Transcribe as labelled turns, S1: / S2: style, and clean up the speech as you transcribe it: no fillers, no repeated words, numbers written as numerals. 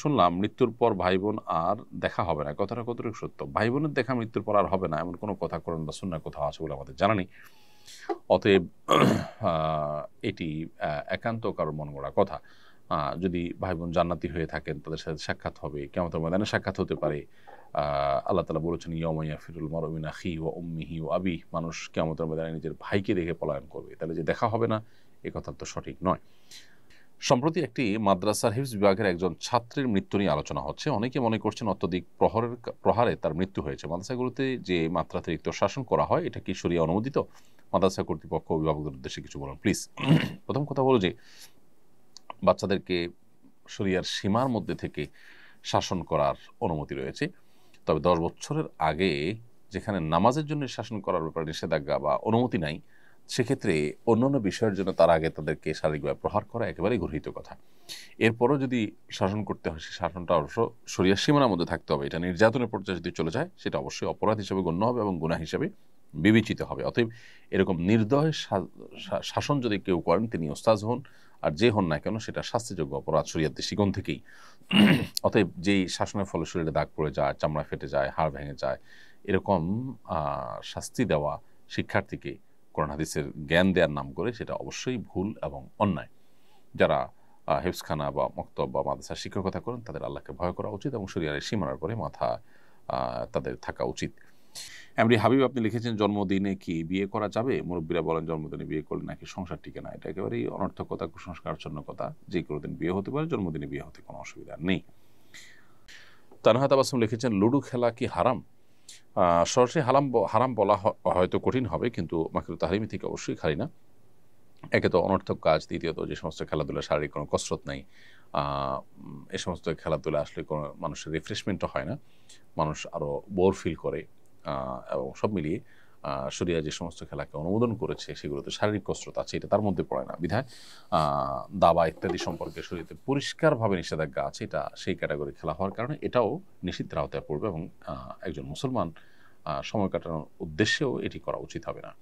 S1: শুনলাম মৃত্যুর পর ভাই বোন আর দেখা হবে না, কথাটা কতটুকু সত্য? ভাই বোনের দেখা মৃত্যুর পর আর হবে না এমন কোনো কথা কোরআন বা সুন্নাহ কোথাও আছে বলে আমাদের জানা নেই। অতএব এটি একান্ত কারোর মন গড়া কথা। যদি ভাই বোন জান্নাতি হয়ে থাকেন তাদের সাথে সাক্ষাৎ হবে, কিয়ামতের ময়দানে সাক্ষাৎ হতে পারে। আল্লাহ তাআলা বলেছেন ইয়াউমা ইয়াফিরুল মারউ মিন আখিহি ওয়া উম্মিহি ওয়া আবিহি, মানুষ কিয়ামতের ময়দানে নিজের ভাইকে দেখে পলায়ন করবে। তাহলে যে দেখা হবে না এ কথা তো সঠিক নয়। সম্প্রতি একটি মাদ্রাসার হিফজ বিভাগের একজন ছাত্রের মৃত্যু নিয়ে আলোচনা হচ্ছে। অনেকে মনে করছেন অত্যধিক প্রহারে তার মৃত্যু হয়েছে। মাদ্রাসাগুলোতে যে মাত্রাতিরিক্ত শাসন করা হয় এটা কি শরিয়া অনুমোদিত? মাদ্রাসা কর্তৃপক্ষ অভিভাবকদের উদ্দেশ্যে কিছু বলুন প্লিজ। প্রথম কথা হলো যে বাচ্চাদেরকে শরিয়ার সীমার মধ্যে থেকে শাসন করার অনুমতি রয়েছে। তবে ১০ বছরের আগে যেখানে নামাজের জন্য শাসন করার ব্যাপারে নিষেধাজ্ঞা বা অনুমতি নাই, সেক্ষেত্রে অন্যান্য বিষয়ের জন্য তার আগে তাদেরকে শারীরিকভাবে প্রহার করা একেবারেই গর্হিত কথা। এরপরও যদি শাসন করতে হয়, সেই শাসনটা অবশ্য শরিয়ার সীমানার মধ্যে থাকতে হবে। এটা নির্যাতনের পর্যায়ে যদি চলে যায় সেটা অবশ্যই অপরাধ হিসেবে গণ্য হবে এবং গুনাহ হিসেবে বিবেচিত হবে। অতএব এরকম নির্দয় শাসন যদি কেউ করেন তিনি ওস্তাদ হন আর যে হন না কেন সেটা শাস্তিযোগ্য অপরাধ শরিয়ার দৃষ্টিকোণ থেকেই। অতএব যেই শাসনের ফলে শরীরে দাগ পড়ে যায়, চামড়া ফেটে যায়, হাড় ভেঙে যায়, এরকম শাস্তি দেওয়া শিক্ষার্থীকে কোরআন হাদিসের জ্ঞান দেওয়ার নাম করে সেটা অবশ্যই ভুল এবং অন্যায়। যারা হেফজখানা বা মক্তব বা মাদ্রাসার শিক্ষকতা করেন তাদের আল্লাহকে ভয় করা উচিত এবং শরিয়ার সীমানার করে মাথা তাদের থাকা উচিত। এমডি হাবিব আপনি লিখেছেন জন্মদিনে কি বিয়ে করা যাবে? মুরব্বীরা বলেন জন্মদিনে বিয়ে করলে নাকি সংসার টিকে না। এটা একেবারেই অনর্থকতা, কুসংস্কারচ্ছন্ন কথা। যে কোনো দিন বিয়ে হতে পারে, জন্মদিনে বিয়ে হতে কোনো অসুবিধা নেই। তানহা তাবাসসুম লিখেছেন লুডো খেলা কি হারাম? সরাসরি হারাম বলা হয়তো কঠিন হবে, কিন্তু মাকরুহ তাহরিমি থেকে অবশ্যই খালি না। একে তো অনর্থক কাজ, দ্বিতীয়ত যে সমস্ত খেলাধুলা শারীরিক কোনো কসরত নাই, এ সমস্ত খেলাধুলা আসলে কোনো মানুষের রিফ্রেশমেন্টও হয় না, মানুষ আরও বোর ফিল করে। এবং সব মিলিয়ে শরিয়া যে সমস্ত খেলাকে অনুমোদন করেছে সেগুলোতে শারীরিক কসরত আছে, এটা তার মধ্যে পড়ে না। বিধায় দাবা ইত্যাদি সম্পর্কে শরীয়তে পরিষ্কারভাবে নিষেধাজ্ঞা আছে, এটা সেই ক্যাটাগরি খেলা হওয়ার কারণে এটাও নিষিদ্ধের আওতায় পড়বে এবং একজন মুসলমান সময় কাটানোর উদ্দেশ্যেও এটি করা উচিত হবে না।